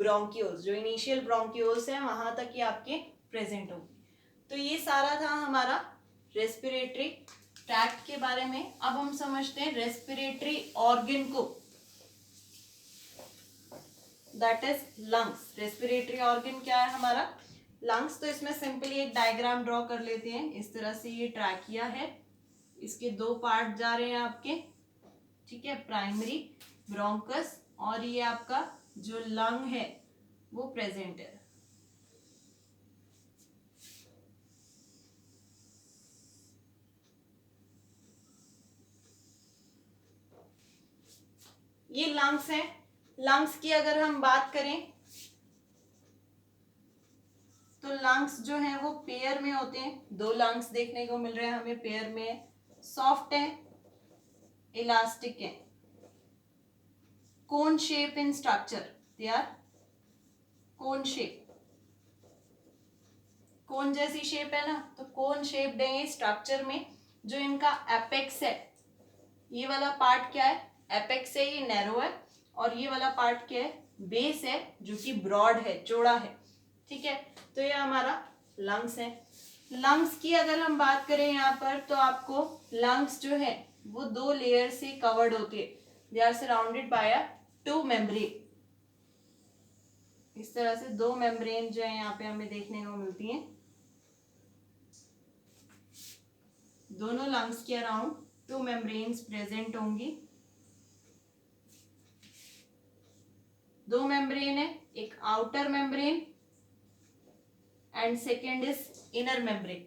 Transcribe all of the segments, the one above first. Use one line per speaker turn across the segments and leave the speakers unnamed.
Bronchioles, जो initial bronchioles है वहां तक ये आपके प्रेजेंट होगी। तो ये सारा था हमारा रेस्पिरेटरी ट्रैक्ट के बारे में। अब हम समझते हैं रेस्पिरेटरी ऑर्गन को, that is lungs. Respiratory organ क्या है हमारा? लंग्स। तो इसमें सिंपली एक डायग्राम ड्रॉ कर लेते हैं। इस तरह से ये ट्रैकिया है, इसके दो पार्ट जा रहे हैं आपके, ठीक है, प्राइमरी ब्रोंकस, और ये आपका जो लंग है वो प्रेजेंट है। ये लंग्स है। लंग्स की अगर हम बात करें तो लंग्स जो है वो पेयर में होते हैं। दो लंग्स देखने को मिल रहे हैं हमें पेयर में, सॉफ्ट है, इलास्टिक है, cone shape in structure, they are cone shape, cone जैसी शेप है ना, तो कोन शेप है स्ट्रक्चर में। जो इनका एपेक्स है, ये वाला पार्ट क्या है? एपेक्स है, ये नैरो है, और ये वाला पार्ट क्या है? बेस है, जो कि ब्रॉड है, चौड़ा है, ठीक है। तो ये हमारा लंग्स है। लंग्स की अगर हम बात करें यहाँ पर, तो आपको लंग्स जो है वो दो लेयर से कवर्ड होते हैं। They are surrounded by a two membrane. इस तरह से दो मेम्ब्रेन जो है यहाँ पे हमें देखने को मिलती हैं। दोनों लंग्स के अराउंड टू मेम्ब्रेन्स प्रेजेंट होंगी। दो मेम्ब्रेन है, एक outer membrane and second is inner membrane.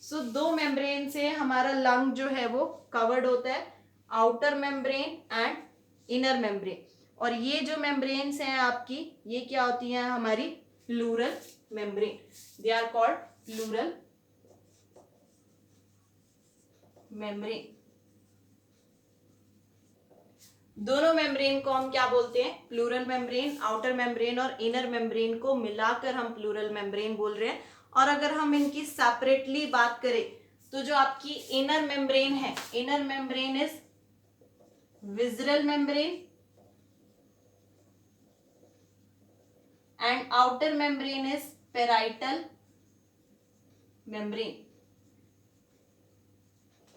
So दो मेम्ब्रेन से हमारा लंग जो है वो कवर्ड होता है, outer membrane and inner membrane. और ये जो मेम्ब्रेन्स हैं आपकी, ये क्या होती हैं? हमारी pleural membrane. They are called pleural membrane. दोनों मेम्ब्रेन को हम क्या बोलते हैं? Pleural membrane. आउटर मेम्ब्रेन और इनर मेम्ब्रेन को मिलाकर हम प्लूरल मेम्ब्रेन बोल रहे हैं। और अगर हम इनकी सेपरेटली बात करें तो जो आपकी इनर मेम्ब्रेन है, inner membrane is visceral membrane and outer membrane is parietal membrane.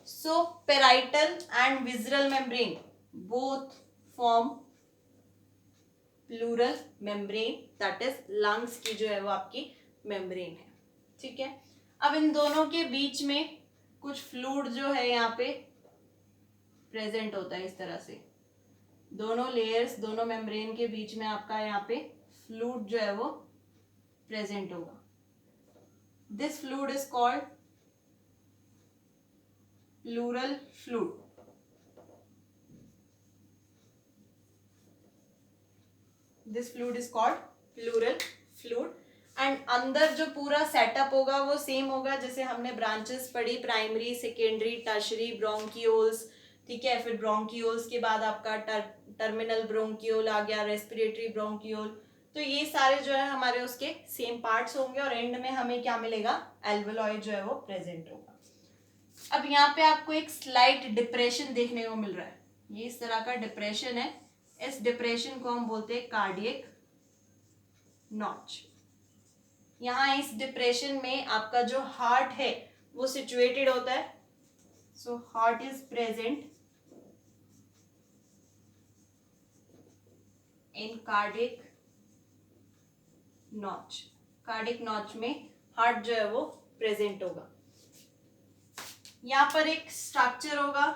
So parietal and visceral membrane both form pleural membrane, that is lungs की जो है वो आपकी मेम्ब्रेन है, ठीक है। अब इन दोनों के बीच में कुछ फ्लूइड जो है यहाँ पे प्रेजेंट होता है। इस तरह से दोनों लेयर्स, दोनों मेम्ब्रेन के बीच में आपका यहाँ पे फ्लूइड जो है वो प्रेजेंट होगा। This fluid is called pleural fluid. This fluid is called pleural fluid. And अंदर जो पूरा सेटअप होगा वो सेम होगा जैसे हमने ब्रांचेस पढ़ी, प्राइमरी, सेकेंडरी, टर्शरी, ब्रोंकियोल्स, ठीक है। फिर ब्रोंकियोल्स के बाद आपका टर्मिनल ब्रोंकियोल आ गया, रेस्पिरेटरी ब्रोंकियोल। तो ये सारे जो है हमारे उसके सेम पार्ट्स होंगे और एंड में हमें क्या मिलेगा? एल्वेओलाई जो है वो प्रेजेंट होगा। अब यहाँ पे आपको एक स्लाइट डिप्रेशन देखने को मिल रहा है। ये इस तरह का डिप्रेशन है। इस डिप्रेशन को हम बोलते हैं कार्डियक नॉच। यहाँ इस डिप्रेशन में आपका जो हार्ट है वो सिचुएटेड होता है। So heart is present in cardiac notch. Cardiac notch में हार्ट जो है वो प्रेजेंट होगा। यहाँ पर एक स्ट्रक्चर होगा।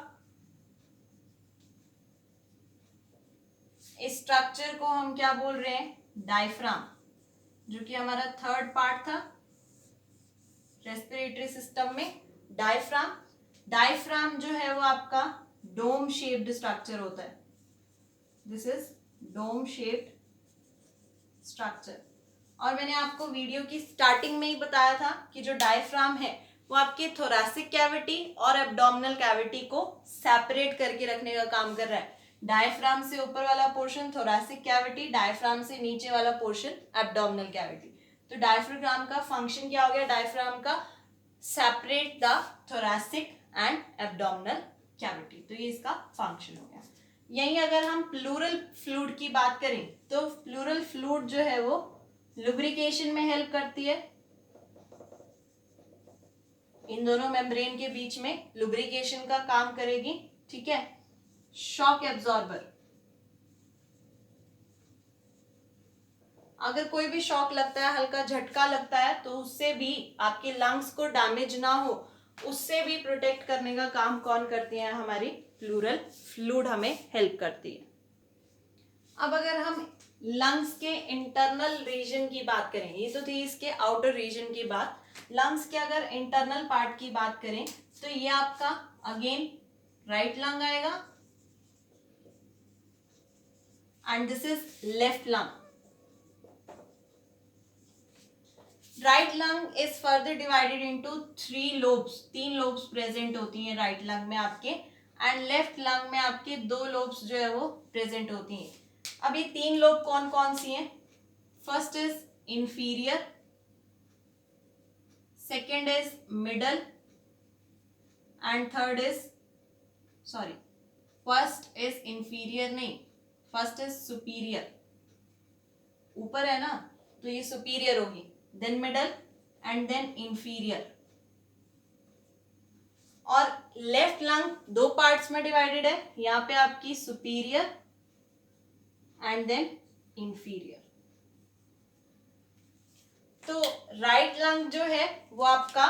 इस स्ट्रक्चर को हम क्या बोल रहे हैं? डायफ्राम, जो कि हमारा थर्ड पार्ट था रेस्पिरेटरी सिस्टम में। डायफ्राम, डायफ्राम जो है वो आपका डोम शेप्ड स्ट्रक्चर होता है। This is dome shaped structure. और मैंने आपको वीडियो की स्टार्टिंग में ही बताया था कि जो डायफ्राम है वो आपके थोरैसिक कैविटी और एब्डोमिनल कैविटी को सेपरेट करके रखने का काम कर रहा है। डायफ्राम से ऊपर वाला पोर्शन थोरैसिक कैविटी, डायफ्राम से नीचे वाला पोर्शन एब्डोमिनल कैविटी। तो डायफ्राम का फंक्शन क्या हो गया? डायफ्राम का separate the thoracic and abdominal cavity. तो ये इसका फंक्शन हो गया। यही अगर हम प्लूरल फ्लूइड की बात करें तो प्लूरल फ्लूइड जो है वो लुब्रिकेशन में हेल्प करती है, इन दोनों मेम्ब्रेन के बीच में लुब्रिकेशन का काम करेगी, ठीक है। शॉक एब्जॉर्बर, अगर कोई भी शॉक लगता है, हल्का झटका लगता है, तो उससे भी आपके लंग्स को डैमेज ना हो, उससे भी प्रोटेक्ट करने का काम कौन करती है, हमारी प्लूरल फ्लूइड हमें हेल्प करती है। अब अगर हम लंग्स के इंटरनल रीजन की बात करें, ये तो थी इसके आउटर रीजन की बात, लंग्स के अगर इंटरनल पार्ट की बात करें तो ये आपका अगेन राइट लंग आएगा and this is left lung. Right lung is further divided into 3 lobes, 3 lobes present होती हैं राइट लंग में आपके, एंड लेफ्ट लंग में आपके 2 लोब्स जो है वो प्रेजेंट होती हैं। अब ये 3 लोब कौन कौन सी हैं? First is inferior, second is middle and third is first is inferior नहीं, फर्स्ट इज सुपीरियर, ऊपर है ना तो ये सुपीरियर होगी, then middle and then inferior. और लेफ्ट लंग 2 पार्ट्स में डिवाइडेड है, यहां पे आपकी सुपीरियर एंड देन इंफीरियर। तो राइट लंग जो है वो आपका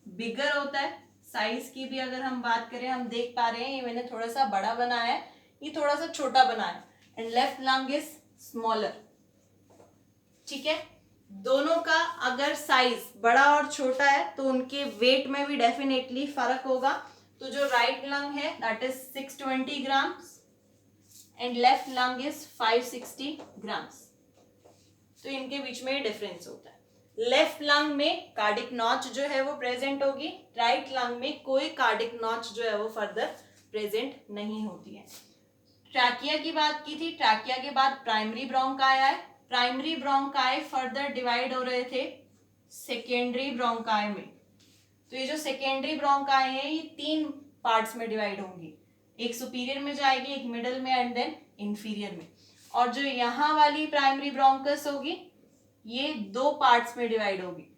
बिगर होता है, साइज की भी अगर हम बात करें, हम देख पा रहे हैं ये मैंने थोड़ा सा बड़ा बनाया है, ये थोड़ा सा छोटा बनाया है, and left lung is smaller, ठीक है। दोनों का अगर साइज बड़ा और छोटा है तो उनके वेट में भी डेफिनेटली फर्क होगा। तो जो राइट लंग है that is 620 grams and left lung is 560 grams, तो इनके बीच में डिफरेंस होता है। लेफ्ट लंग में कार्डिक नॉच जो है वो प्रेजेंट होगी, राइट लंग में कोई कार्डिक नॉच जो है वो फर्दर प्रेजेंट नहीं होती है। ट्रैकिया की बात की थी, ट्रैकिया के बाद प्राइमरी ब्रोंकाई है, प्राइमरी ब्रोंकाई फर्दर डिवाइड हो रहे थे सेकेंडरी ब्रोंकाई में। तो ये जो सेकेंडरी ब्रोंकाई है ये 3 पार्ट्स में डिवाइड होंगी, एक सुपीरियर में जाएगी, एक मिडल में एंड देन इंफीरियर में। और जो यहाँ वाली प्राइमरी ब्रोंकस होगी ये 2 पार्ट्स में डिवाइड होगी,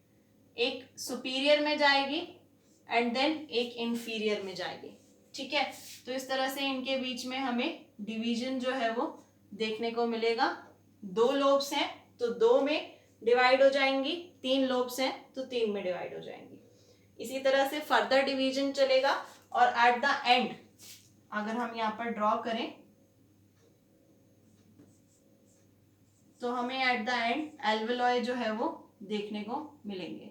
एक सुपीरियर में जाएगी एंड देन एक इंफीरियर में जाएगी, ठीक है। तो इस तरह से इनके बीच में हमें डिवीजन जो है वो देखने को मिलेगा। 2 लोब्स हैं तो 2 में डिवाइड हो जाएंगी, 3 लोब्स हैं तो 3 में डिवाइड हो जाएंगी। इसी तरह से फर्दर डिवीजन चलेगा और एट द एंड अगर हम यहाँ पर ड्रॉ करें तो हमें एट द एंड एल्वेलॉय जो है वो देखने को मिलेंगे।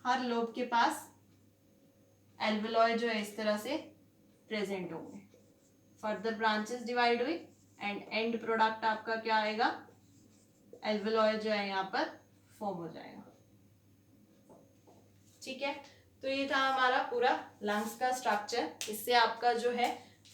हर लोब के पास एल्वेलॉय जो है इस तरह से प्रेजेंट होंगे, फर्दर ब्रांचेस डिवाइड हुई एंड एंड प्रोडक्ट आपका क्या आएगा, एल्वेलॉय जो है यहाँ पर फॉर्म हो जाएगा, ठीक है। तो ये था हमारा पूरा लंग्स का स्ट्रक्चर। इससे आपका जो है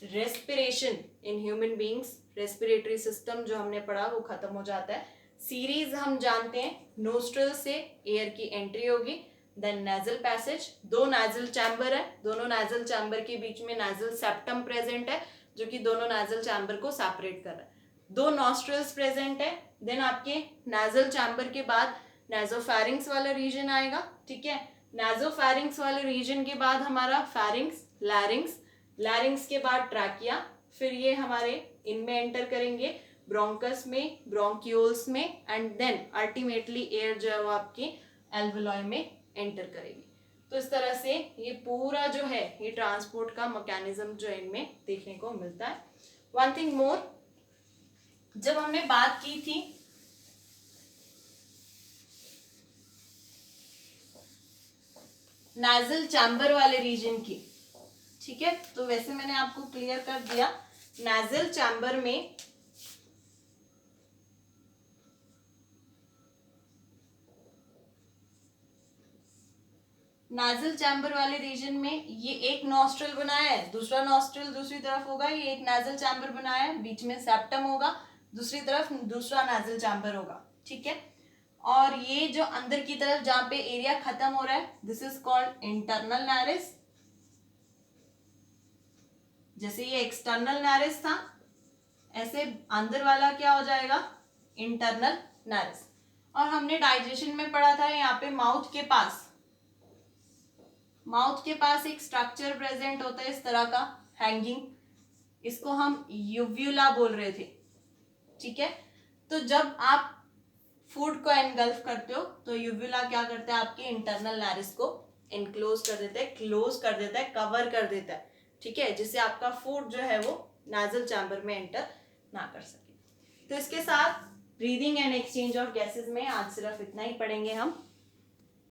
respiration in human beings, respiratory system जो हमने पढ़ा वो खत्म हो जाता है। सीरीज हम जानते हैं, नोस्ट्रल से एयर की एंट्री होगी, then nasal passage, 2 nasal chamber है, दोनों नेजल चैम्बर के बीच में नेजल सेप्टम प्रेजेंट है जो कि दोनों नेजल चैम्बर को सेपरेट कर रहा है, 2 नॉस्ट्रल्स प्रेजेंट है, देन आपके नेजल चैम्बर के बाद नेजोफैरिंग्स वाला रीजन आएगा, ठीक है। नेजोफैरिंग्स वाले रीजन के बाद हमारा फैरिंग्स, लैरिंग्स, लैरिंग्स के बाद ट्रैकिया, फिर ये हमारे इनमें एंटर करेंगे ब्रोंकस में, ब्रोंक्यूल्स में एंड देन अल्टीमेटली एयर जो है वो आपके एल्वेलॉय में एंटर करेगी। तो इस तरह से ये पूरा जो है ये ट्रांसपोर्ट का मैकेनिज्म जो है इनमें देखने को मिलता है। वन थिंग मोर, जब हमने बात की थी नाजल चैम्बर वाले रीजन की, ठीक है, तो वैसे मैंने आपको क्लियर कर दिया। नाजल चैम्बर में नाजल चैम्बर वाले रीजन में ये एक नॉस्ट्रल बनाया है, दूसरा नॉस्ट्रल दूसरी तरफ होगा, ये एक नाजल चैम्बर बनाया है, बीच में सेप्टम होगा, दूसरी तरफ दूसरा नाजल चैम्बर होगा, ठीक है। और ये जो अंदर की तरफ जहां पे एरिया खत्म हो रहा है, this is called internal Norris. जैसे ये एक्सटर्नल नारिस था, ऐसे अंदर वाला क्या हो जाएगा, इंटरनल नारिस। और हमने डाइजेशन में पढ़ा था यहाँ पे माउथ के पास एक स्ट्रक्चर प्रेजेंट होता है इस तरह का, हैंगिंग, इसको हम यूव्यूला बोल रहे थे, ठीक है। तो जब आप फूड को एनगल्फ करते हो तो यूव्यूला क्या करता है, आपके इंटरनल नारिस को इनक्लोज कर देता है, क्लोज कर देता है, कवर कर देता है, ठीक है, जिससे आपका फूड जो है वो नाजल चैम्बर में एंटर ना कर सके। तो इसके साथ breathing and exchange of gases में आज सिर्फ इतना ही पढ़ेंगे हम।